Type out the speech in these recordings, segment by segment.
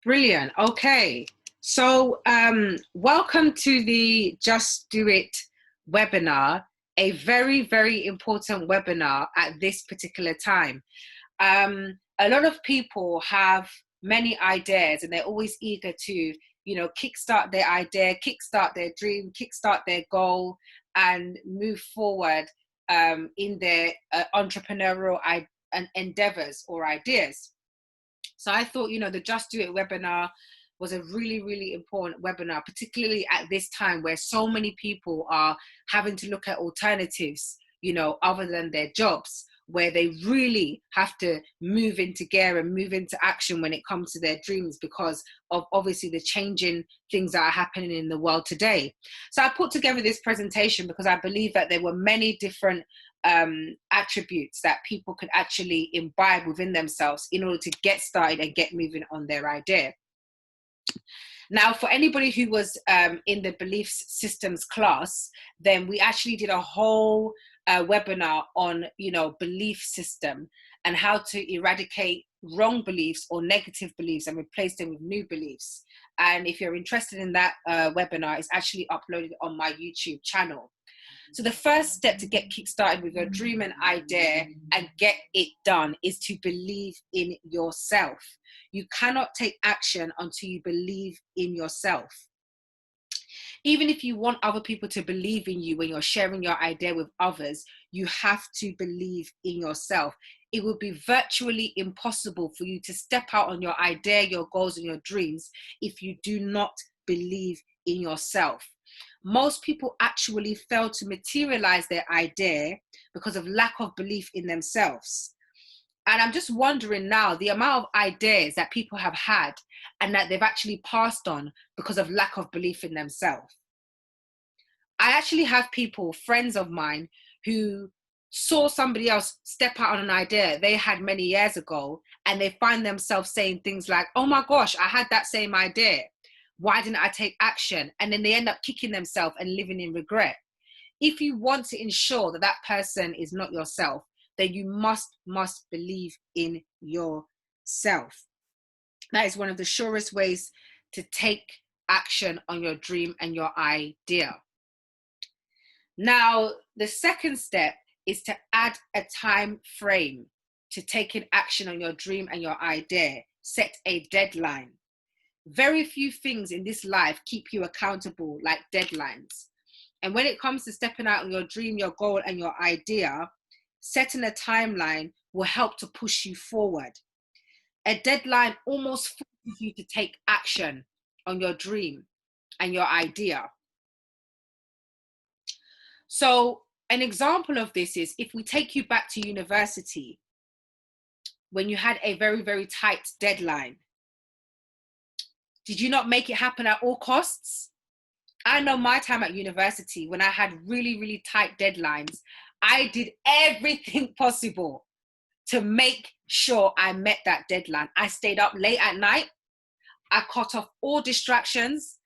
Brilliant. Okay. So, welcome to the Just Do It webinar, a very, very important webinar at this particular time. A lot of people have many ideas and they're always eager to, kickstart their idea, kickstart their dream, kickstart their goal, and move forward in their entrepreneurial endeavors or ideas. So I thought, the Just Do It webinar was a really, really important webinar, particularly at this time where so many people are having to look at alternatives, other than their jobs, where they really have to move into gear and move into action when it comes to their dreams because of obviously the changing things that are happening in the world today. So I put together this presentation because I believe that there were many different attributes that people could actually imbibe within themselves in order to get started and get moving on their idea. Now, for anybody who was in the beliefs systems class, then we actually did a whole webinar on, belief system and how to eradicate wrong beliefs or negative beliefs and replace them with new beliefs. And if you're interested in that webinar, it's actually uploaded on my YouTube channel. So the first step to get kickstarted with your dream and idea and get it done is to believe in yourself. You cannot take action until you believe in yourself. Even if you want other people to believe in you when you're sharing your idea with others, you have to believe in yourself. It would be virtually impossible for you to step out on your idea, your goals, and your dreams if you do not believe in yourself. Most people actually fail to materialize their idea because of lack of belief in themselves. And I'm just wondering now the amount of ideas that people have had and that they've actually passed on because of lack of belief in themselves. I actually have people, friends of mine, who saw somebody else step out on an idea they had many years ago, and they find themselves saying things like, oh my gosh, I had that same idea. Why didn't I take action? And then they end up kicking themselves and living in regret. If you want to ensure that that person is not yourself, then you must believe in yourself. That is one of the surest ways to take action on your dream and your idea. Now, the second step is to add a time frame to taking action on your dream and your idea. Set a deadline. Very few things in this life keep you accountable like deadlines. And when it comes to stepping out on your dream, your goal, and your idea, setting a timeline will help to push you forward. A deadline almost forces you to take action on your dream and your idea. So an example of this is if we take you back to university, when you had a very, very tight deadline, did you not make it happen at all costs? I know my time at university, when I had really, really tight deadlines, I did everything possible to make sure I met that deadline. I stayed up late at night. I cut off all distractions.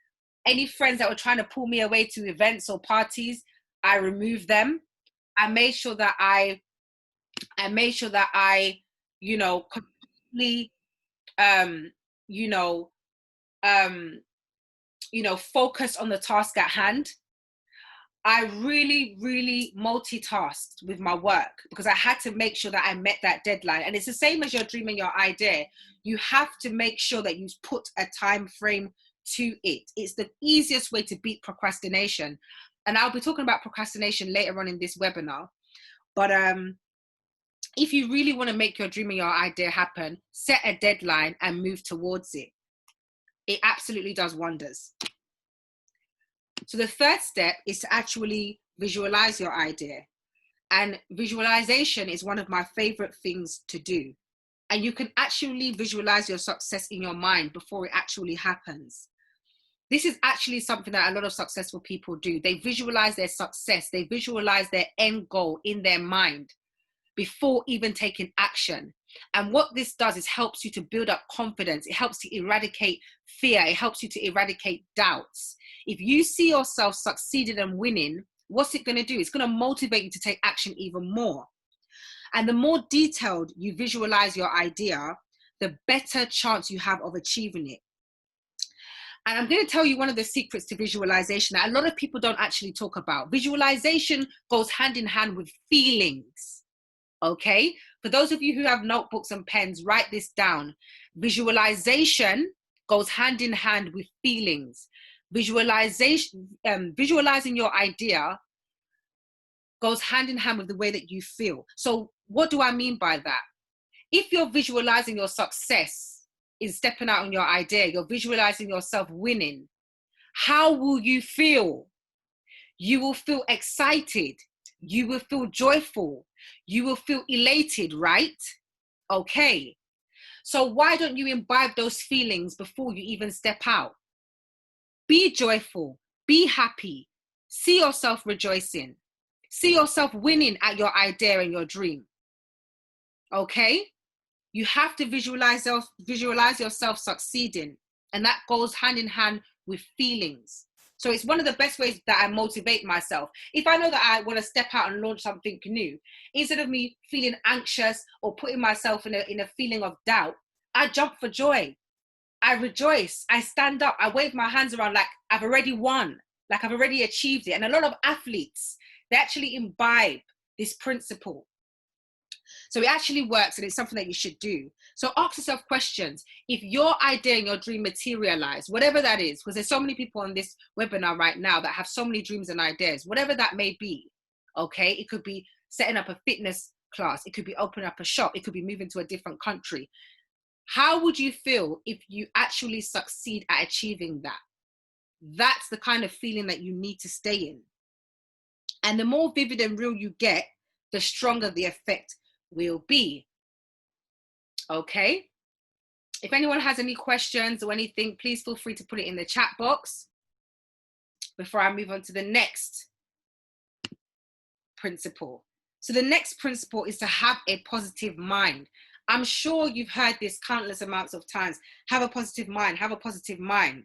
Any friends that were trying to pull me away to events or parties, I removed them. I made sure that I completely, focused on the task at hand. I really, really multitasked with my work because I had to make sure that I met that deadline. And it's the same as your dream and your idea. You have to make sure that you put a time frame to it. It's the easiest way to beat procrastination. And I'll be talking about procrastination later on in this webinar. But if you really want to make your dream and your idea happen, set a deadline and move towards it. It absolutely does wonders. So the third step is to actually visualize your idea. And visualization is one of my favorite things to do. And you can actually visualize your success in your mind before it actually happens. This is actually something that a lot of successful people do. They visualize their success. They visualize their end goal in their mind before even taking action. And what this does is helps you to build up confidence. It helps to eradicate fear. It helps you to eradicate doubts. If you see yourself succeeding and winning, what's it going to do? It's going to motivate you to take action even more. And the more detailed you visualize your idea, the better chance you have of achieving it. And I'm going to tell you one of the secrets to visualization that a lot of people don't actually talk about. Visualization goes hand in hand with feelings. Okay? For those of you who have notebooks and pens, write this down. Visualization goes hand in hand with feelings. Visualization, visualizing your idea goes hand in hand with the way that you feel. So what do I mean by that? If you're visualizing your success in stepping out on your idea, you're visualizing yourself winning, how will you feel? You will feel excited. You will feel joyful. You will feel elated, right? Okay. So why don't you imbibe those feelings before you even step out? Be joyful. Be happy. See yourself rejoicing. See yourself winning at your idea and your dream. Okay? You have to visualize yourself succeeding. And that goes hand in hand with feelings. So it's one of the best ways that I motivate myself. If I know that I want to step out and launch something new, instead of me feeling anxious or putting myself in a feeling of doubt, I jump for joy. I rejoice. I stand up. I wave my hands around like I've already won, like I've already achieved it. And a lot of athletes, they actually imbibe this principle. So it actually works, and it's something that you should do. So ask yourself questions. If your idea and your dream materialize, whatever that is, because there's so many people on this webinar right now that have so many dreams and ideas, whatever that may be, okay? It could be setting up a fitness class. It could be opening up a shop. It could be moving to a different country. How would you feel if you actually succeed at achieving that? That's the kind of feeling that you need to stay in. And the more vivid and real you get, the stronger the effect will be. Okay? If anyone has any questions or anything, please feel free to put it in the chat box before I move on to the next principle. So the next principle is to have a positive mind. I'm sure you've heard this countless amounts of times. Have a positive mind, have a positive mind.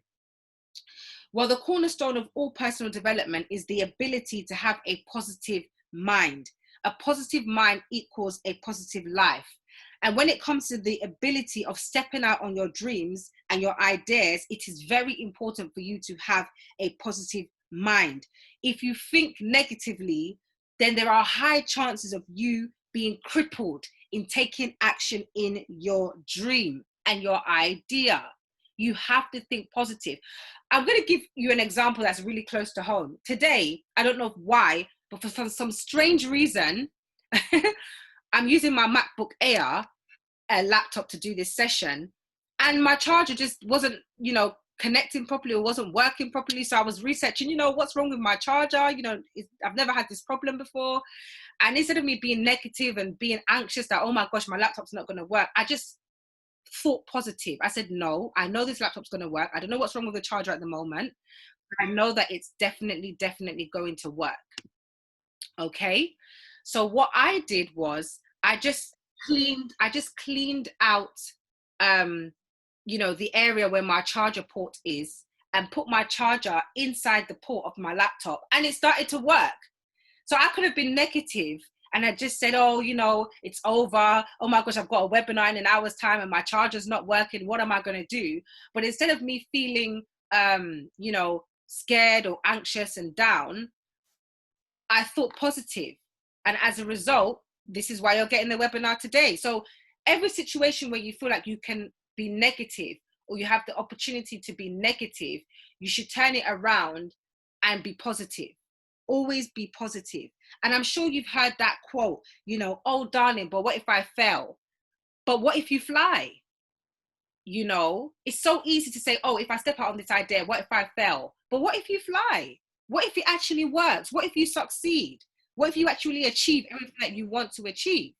Well, the cornerstone of all personal development is the ability to have a positive mind. A positive mind equals a positive life. And when it comes to the ability of stepping out on your dreams and your ideas, it is very important for you to have a positive mind. If you think negatively, then there are high chances of you being crippled in taking action in your dream and your idea. You have to think positive. I'm going to give you an example that's really close to home. Today, I don't know why, but for some strange reason, I'm using my MacBook Air laptop to do this session, and my charger just wasn't, connecting properly or wasn't working properly. So I was researching, what's wrong with my charger? I've never had this problem before. And instead of me being negative and being anxious that, oh my gosh, my laptop's not going to work, I just thought positive. I said, no, I know this laptop's going to work. I don't know what's wrong with the charger at the moment, but I know that it's definitely going to work. Okay. So what I did was I just cleaned out, the area where my charger port is, and put my charger inside the port of my laptop, and it started to work. So I could have been negative and I just said, oh, it's over. Oh my gosh, I've got a webinar in an hour's time and my charger's not working. What am I going to do? But instead of me feeling, scared or anxious and down, I thought positive. And as a result, this is why you're getting the webinar today. So every situation where you feel like you can be negative or you have the opportunity to be negative, you should turn it around and be positive. Always be positive. And I'm sure you've heard that quote, oh darling, but what if I fail? But what if you fly? It's so easy to say, oh, if I step out on this idea, what if I fail? But what if you fly? What if it actually works? What if you succeed? What if you actually achieve everything that you want to achieve?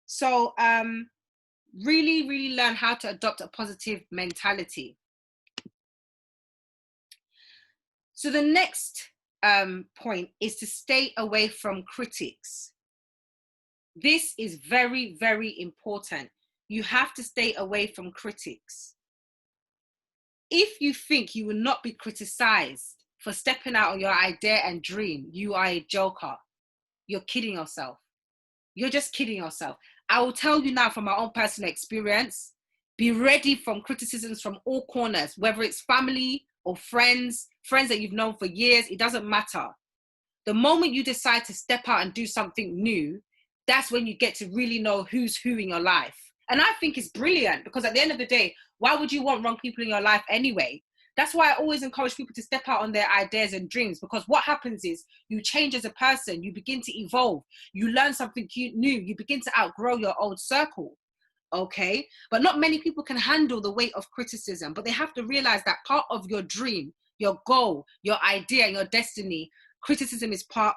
So really, really learn how to adopt a positive mentality. So the next point is to stay away from critics. This is very, very important. You have to stay away from critics. If you think you will not be criticized for stepping out on your idea and dream, you are a joker. You're kidding yourself. You're just kidding yourself. I will tell you now from my own personal experience, Be ready from criticisms from all corners, whether it's family or friends that you've known for years, it doesn't matter. The moment you decide to step out and do something new, that's when you get to really know who's who in your life. And I think it's brilliant, because at the end of the day, why would you want wrong people in your life anyway? That's why I always encourage people to step out on their ideas and dreams, because what happens is you change as a person, you begin to evolve, you learn something new, you begin to outgrow your old circle. Okay, but not many people can handle the weight of criticism, but they have to realize that part of your dream, your goal, your idea, your destiny, criticism is part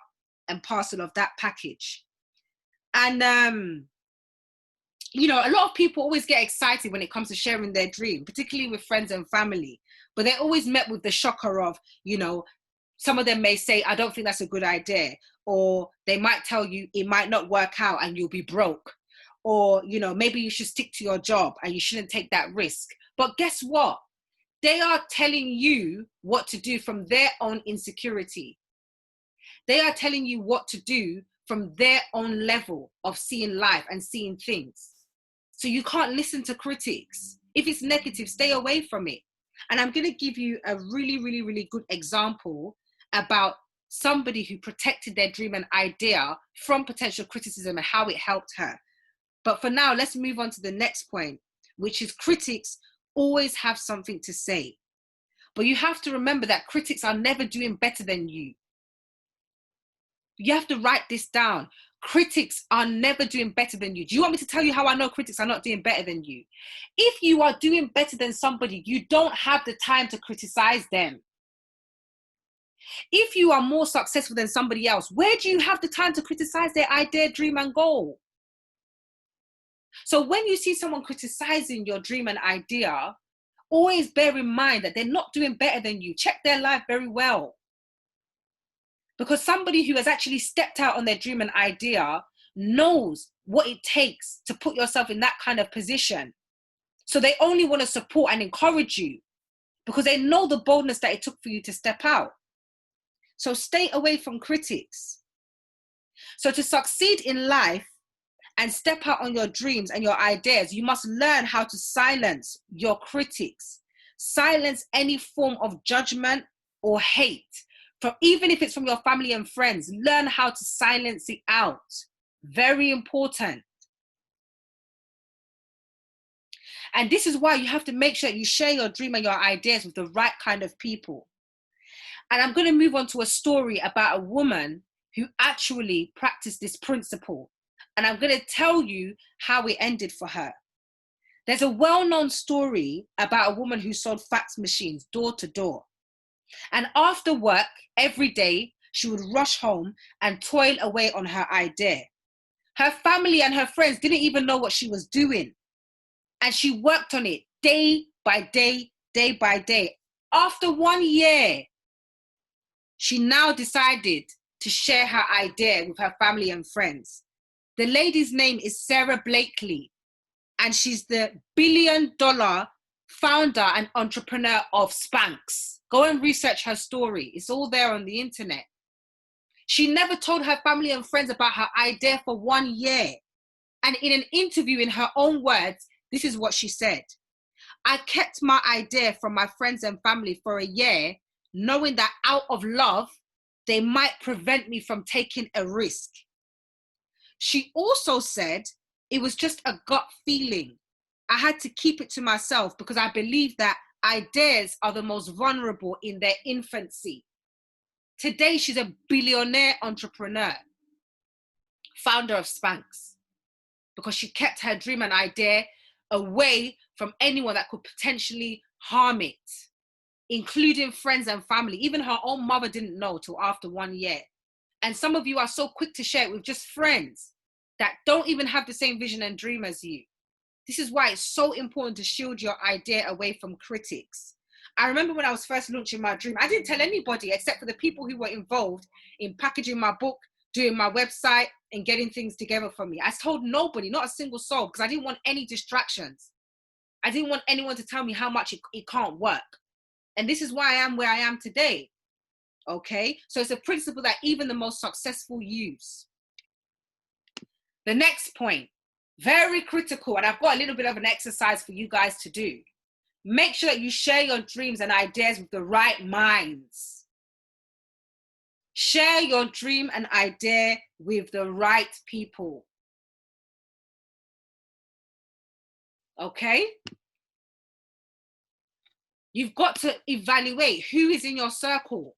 and parcel of that package. And you know, a lot of people always get excited when it comes to sharing their dream, particularly with friends and family, but they're always met with the shocker of, you know, some of them may say, I don't think that's a good idea, or they might tell you it might not work out and you'll be broke. Or, you know, maybe you should stick to your job and you shouldn't take that risk. But guess what? They are telling you what to do from their own insecurity. They are telling you what to do from their own level of seeing life and seeing things. So you can't listen to critics. If it's negative, stay away from it. And I'm going to give you a really, really, really good example about somebody who protected their dream and idea from potential criticism and how it helped her. But for now, let's move on to the next point, which is critics always have something to say. But you have to remember that critics are never doing better than you. You have to write this down. Critics are never doing better than you. Do you want me to tell you how I know critics are not doing better than you? If you are doing better than somebody, you don't have the time to criticize them. If you are more successful than somebody else, where do you have the time to criticize their idea, dream, and goal? So when you see someone criticizing your dream and idea, always bear in mind that they're not doing better than you. Check their life very well. Because somebody who has actually stepped out on their dream and idea knows what it takes to put yourself in that kind of position. So they only want to support and encourage you because they know the boldness that it took for you to step out. So stay away from critics. So to succeed in life and step out on your dreams and your ideas, you must learn how to silence your critics. Silence any form of judgment or hate. Even if it's from your family and friends, learn how to silence it out. Very important. And this is why you have to make sure you share your dream and your ideas with the right kind of people. And I'm going to move on to a story about a woman who actually practiced this principle. And I'm going to tell you how it ended for her. There's a well-known story about a woman who sold fax machines door to door. And after work, every day, she would rush home and toil away on her idea. Her family and her friends didn't even know what she was doing. And she worked on it day by day, day by day. After 1 year, she now decided to share her idea with her family and friends. The lady's name is Sarah Blakely, and she's the billion-dollar founder and entrepreneur of Spanx. Go and research her story. It's all there on the internet. She never told her family and friends about her idea for 1 year. And in an interview, in her own words, this is what she said. I kept my idea from my friends and family for a year, knowing that out of love, they might prevent me from taking a risk. She also said it was just a gut feeling. I had to keep it to myself because I believe that ideas are the most vulnerable in their infancy. Today, she's a billionaire entrepreneur, founder of Spanx, because she kept her dream and idea away from anyone that could potentially harm it, including friends and family. Even her own mother didn't know till after 1 year. And some of you are so quick to share it with just friends that don't even have the same vision and dream as you. This is why it's so important to shield your idea away from critics. I remember when I was first launching my dream, I didn't tell anybody except for the people who were involved in packaging my book, doing my website, and getting things together for me. I told nobody, not a single soul, because I didn't want any distractions. I didn't want anyone to tell me how much it can't work. And this is why I am where I am today. Okay? So it's a principle that even the most successful use. The next point, Very critical. And I've got a little bit of an exercise for you guys to do. Make sure that you share your dreams and ideas with the right minds. Share your dream and idea with the right people. Okay? You've got to evaluate who is in your circle.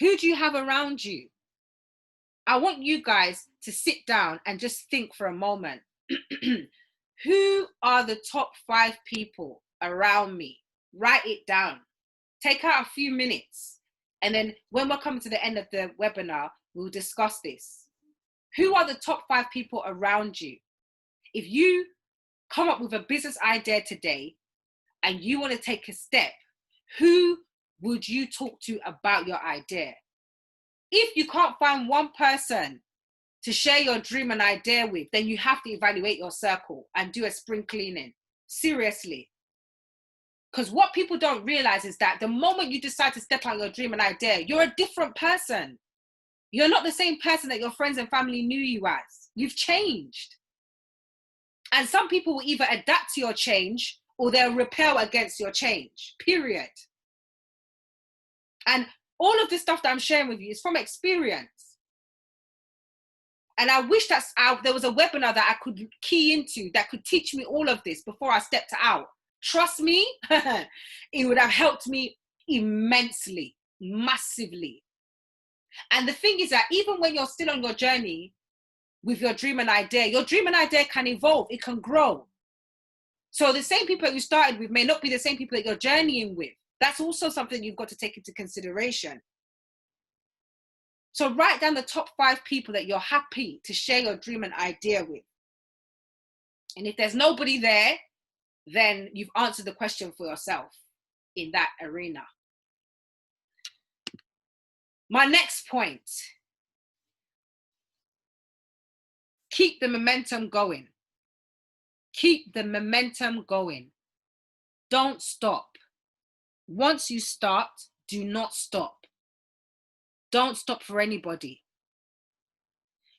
Who do you have around you? I want you guys to sit down and just think for a moment. Who are the top 5 people around me? Write it down. Take out a few minutes. And then when we're coming to the end of the webinar, we'll discuss this. Who are the top 5 people around you? If you come up with a business idea today and you want to take a step, who would you talk to about your idea? If you can't find one person to share your dream and idea with, then you have to evaluate your circle and do a spring cleaning. Seriously. Because what people don't realize is that the moment you decide to step out your dream and idea, you're a different person. You're not the same person that your friends and family knew you as. You've changed. And some people will either adapt to your change or they'll repel against your change, period. And all of this stuff that I'm sharing with you is from experience. And I wish that there was a webinar that I could key into that could teach me all of this before I stepped out. Trust me, it would have helped me immensely, massively. And the thing is that even when you're still on your journey with your dream and idea can evolve, it can grow. So the same people that you started with may not be the same people that you're journeying with. That's also something you've got to take into consideration. So write down the top 5 people that you're happy to share your dream and idea with. And if there's nobody there, then you've answered the question for yourself in that arena. My next point, keep the momentum going. Keep the momentum going. Don't stop. Once you start, do not stop. Don't stop for anybody.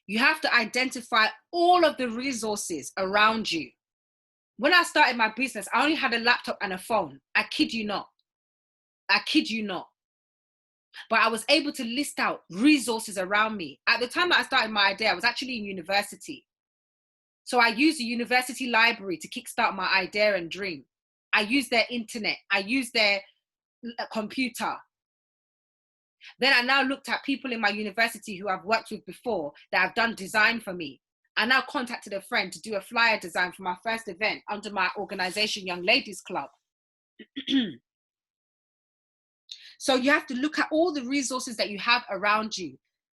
You have to identify all of the resources around you. When I started my business, I only had a laptop and a phone. I kid you not. I kid you not. But I was able to list out resources around me. At the time that I started my idea, I was actually in university. So I used the university library to kickstart my idea and dream. I used their internet. I used their computer. Then I now looked at people in my university who I've worked with before that have done design for me. I now contacted a friend to do a flyer design for my first event under my organization, Young Ladies Club. So you have to look at all the resources that you have around you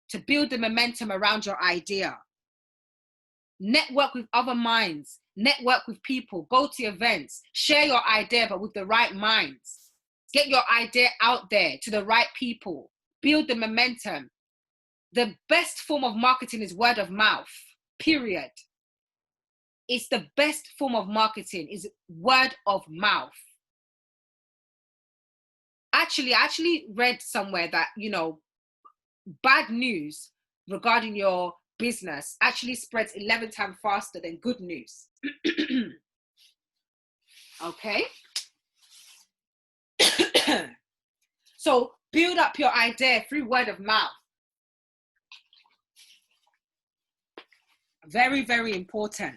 to build the momentum around your idea. Network with other minds, network with people, go to events, share your idea, but with the right minds. Get your idea out there to the right people. Build the momentum. The best form of marketing is word of mouth, period. It's the best form of marketing is word of mouth. I actually read somewhere that, bad news regarding your business actually spreads 11 times faster than good news. Okay. So build up your idea through word of mouth. Very, very important.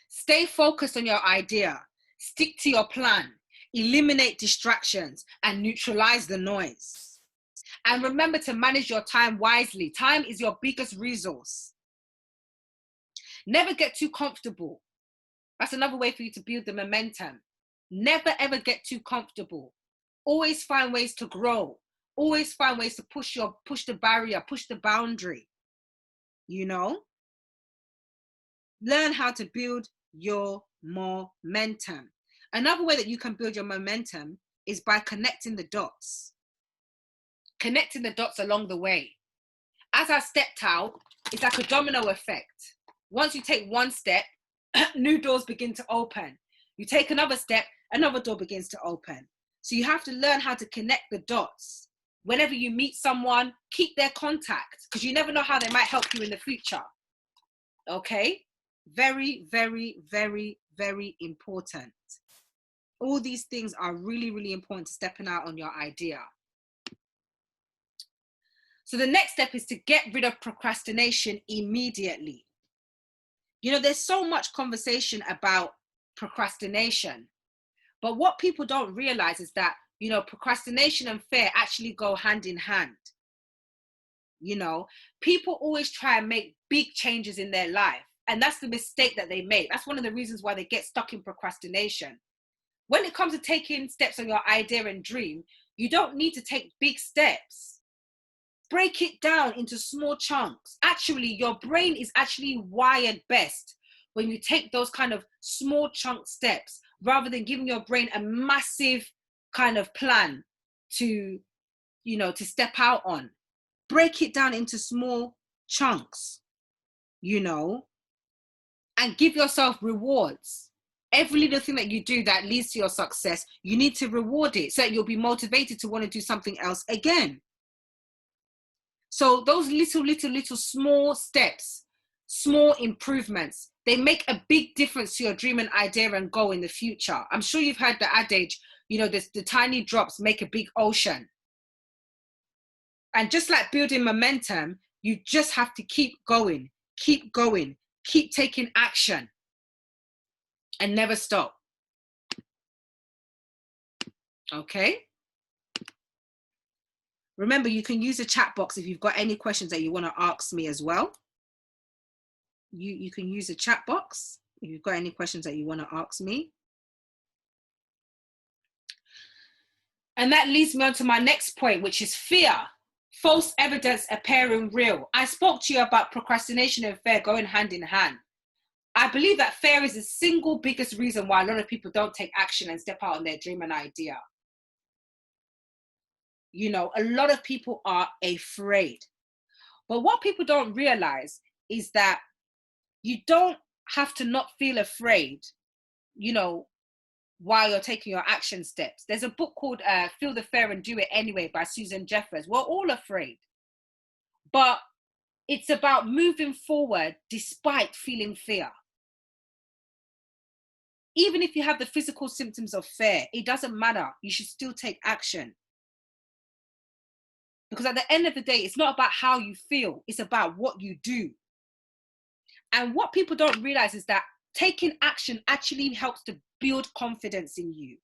Stay focused on your idea. Stick to your plan. Eliminate distractions and neutralize the noise. And remember to manage your time wisely. Time is your biggest resource. Never get too comfortable. That's another way for you to build the momentum. Never ever get too comfortable. Always find ways to grow. Always find ways to push the barrier, push the boundary. Learn how to build your momentum. Another way that you can build your momentum is by connecting the dots. Connecting the dots along the way. As I stepped out, it's like a domino effect. Once you take one step, new doors begin to open. You take another step, another door begins to open. So you have to learn how to connect the dots. Whenever you meet someone, keep their contact because you never know how they might help you in the future. Okay? Very, very, very, very important. All these things are really, really important to stepping out on your idea. So the next step is to get rid of procrastination immediately. You know, there's so much conversation about procrastination, but what people don't realize is that, you know, procrastination and fear actually go hand in hand. You know, people always try and make big changes in their life, and that's the mistake that they make. That's one of the reasons why they get stuck in procrastination. When it comes to taking steps on your idea and dream, you don't need to take big steps. Break it down into small chunks. Actually, your brain is actually wired best when you take those kind of small chunk steps rather than giving your brain a massive kind of plan to, you know, to step out on. Break it down into small chunks, you know, and give yourself rewards. Every little thing that you do that leads to your success, you need to reward it so that you'll be motivated to want to do something else again. So those little small steps, small improvements, they make a big difference to your dream and idea and goal in the future. I'm sure you've heard the adage, you know, the tiny drops make a big ocean. And just like building momentum, you just have to keep going, keep taking action and never stop. Okay? Remember, you can use the chat box if you've got any questions that you want to ask me as well. You can use the chat box if you've got any questions that you want to ask me. And that leads me on to my next point, which is fear. False evidence appearing real. I spoke to you about procrastination and fear going hand in hand. I believe that fear is the single biggest reason why a lot of people don't take action and step out on their dream and idea. You know, a lot of people are afraid. But what people don't realize is that you don't have to not feel afraid, you know, while you're taking your action steps. There's a book called Feel the Fear and Do It Anyway by Susan Jeffers. We're all afraid. But it's about moving forward despite feeling fear. Even if you have the physical symptoms of fear, it doesn't matter. You should still take action. Because at the end of the day, it's not about how you feel. It's about what you do. And what people don't realize is that taking action actually helps to build confidence in you.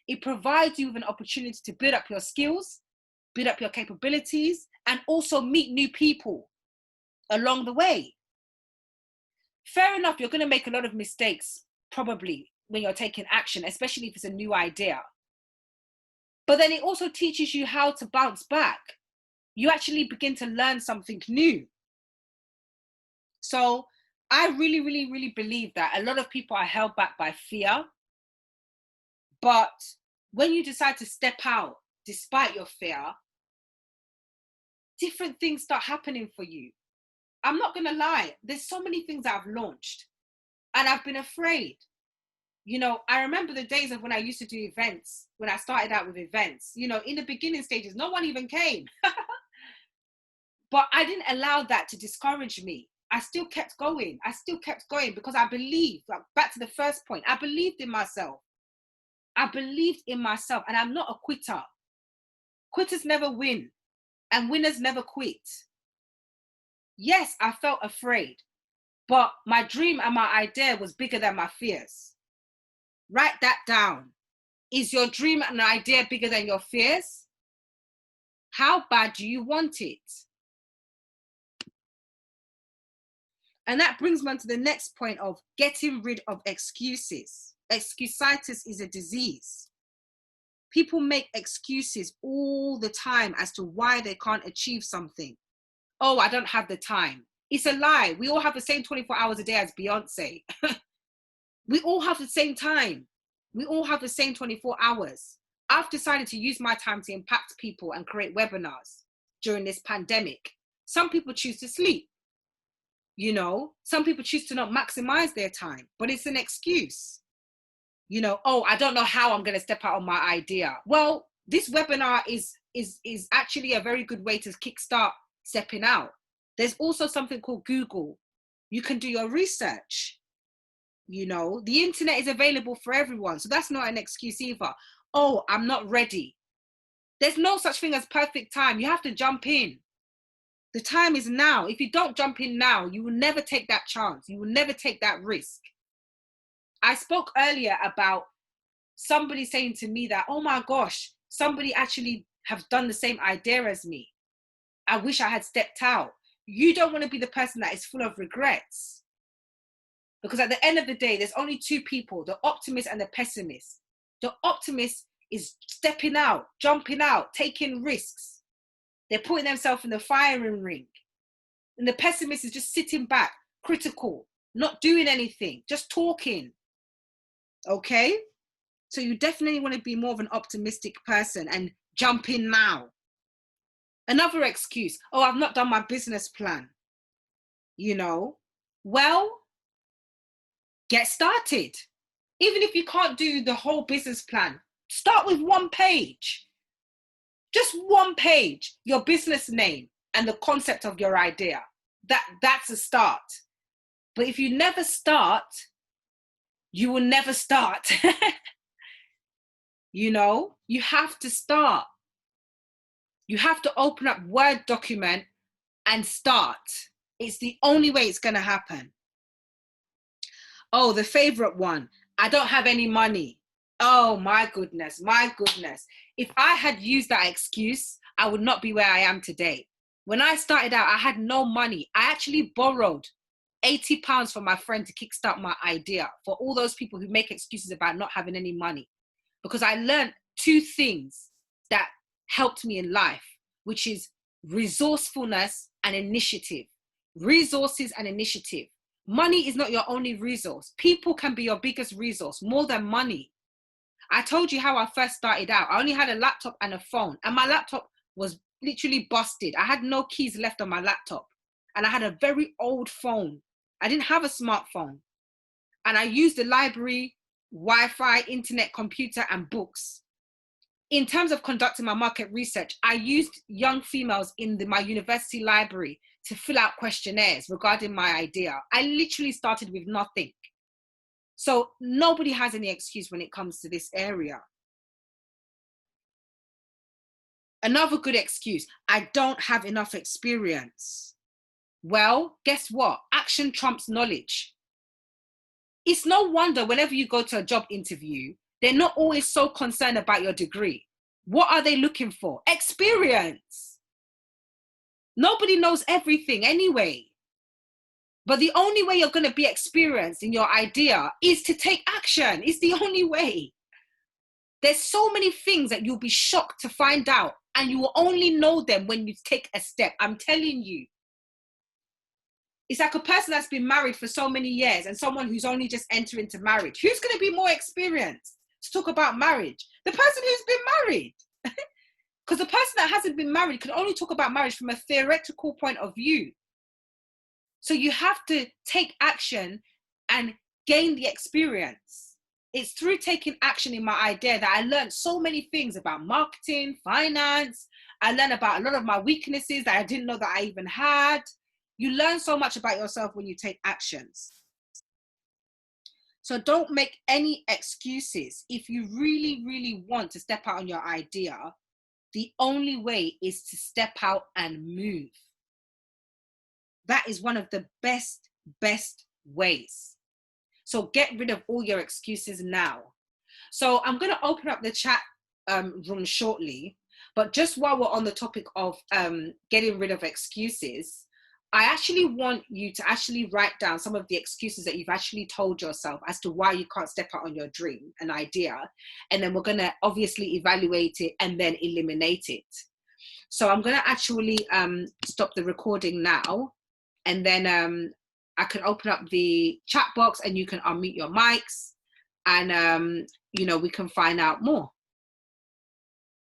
It provides you with an opportunity to build up your skills, build up your capabilities, and also meet new people along the way. Fair enough, you're going to make a lot of mistakes probably when you're taking action, especially if it's a new idea. But then it also teaches you how to bounce back. You actually begin to learn something new. So I really believe that a lot of people are held back by fear. But when you decide to step out despite your fear, different things start happening for you. I'm not going to lie. There's so many things I've launched and I've been afraid. You know, I remember the days of when I used to do events, when I started out with events, you know, in the beginning stages, no one even came. But I didn't allow that to discourage me. I still kept going. Because I believed, like, back to the first point, I believed in myself. And I'm not a quitter. Quitters never win and winners never quit. Yes, I felt afraid, but my dream and my idea was bigger than my fears. Write that down. Is your dream and idea bigger than your fears? How bad do you want it? And that brings me on to the next point of getting rid of excuses. Excusitis is a disease. People make excuses all the time as to why they can't achieve something. Oh, I don't have the time. It's a lie. We all have the same 24 hours a day as Beyonce. We all have the same time. We all have the same 24 hours. I've decided to use my time to impact people and create webinars during this pandemic. Some people choose to sleep. You know, some people choose to not maximize their time, but it's an excuse. You know, oh, I don't know how I'm going to step out on my idea. Well, this webinar is actually a very good way to kickstart stepping out. There's also something called Google. You can do your research. You know, the internet is available for everyone. So that's not an excuse either. Oh, I'm not ready. There's no such thing as perfect time. You have to jump in. The time is now. If you don't jump in now, you will never take that chance. You will never take that risk. I spoke earlier about somebody saying to me that, oh my gosh, somebody actually have done the same idea as me. I wish I had stepped out. You don't want to be the person that is full of regrets. Because at the end of the day, there's only two people, the optimist and the pessimist. The optimist is stepping out, jumping out, taking risks. They're putting themselves in the firing ring. And the pessimist is just sitting back, critical, not doing anything, just talking. Okay? So you definitely want to be more of an optimistic person and jump in now. Another excuse, oh, I've not done my business plan. You know, well, get started. Even if you can't do the whole business plan, start with one page. Just one page, your business name and the concept of your idea. That's a start. But if you never start, you will never start. You know, you have to start. You have to open up Word document and start. It's the only way it's going to happen. Oh, the favorite one. I don't have any money. Oh, my goodness, my goodness. If I had used that excuse, I would not be where I am today. When I started out, I had no money. I actually borrowed £80 from my friend to kickstart my idea, for all those people who make excuses about not having any money. Because I learned two things that helped me in life, which is resourcefulness and initiative. Resources and initiative. Money is not your only resource. People can be your biggest resource, more than money. I told you how I first started out. I only had a laptop and a phone, and my laptop was literally busted. I had no keys left on my laptop, and I had a very old phone. I didn't have a smartphone, and I used the library, Wi-Fi, internet, computer, and books. In terms of conducting my market research, I used young females in my university library to fill out questionnaires regarding my idea. I literally started with nothing. So nobody has any excuse when it comes to this area. Another good excuse, I don't have enough experience. Well, guess what? Action trumps knowledge. It's no wonder whenever you go to a job interview, they're not always so concerned about your degree. What are they looking for? Experience. Nobody knows everything anyway. But the only way you're going to be experienced in your idea is to take action. It's the only way. There's so many things that you'll be shocked to find out, and you will only know them when you take a step. I'm telling you. It's like a person that's been married for so many years and someone who's only just entering into marriage. Who's going to be more experienced to talk about marriage? The person who's been married. Because the person that hasn't been married can only talk about marriage from a theoretical point of view. So you have to take action and gain the experience. It's through taking action in my idea that I learned so many things about marketing, finance. I learned about a lot of my weaknesses that I didn't know that I even had. You learn so much about yourself when you take actions. So don't make any excuses. If you really, really want to step out on your idea, the only way is to step out and move. That is one of the best ways. So get rid of all your excuses now. So I'm going to open up the chat room shortly, but just while we're on the topic of getting rid of excuses, I actually want you to actually write down some of the excuses that you've actually told yourself as to why you can't step out on your dream, an idea, and then we're going to obviously evaluate it and then eliminate it. So I'm going to actually stop the recording now, and then I can open up the chat box and you can unmute your mics, and you know, we can find out more.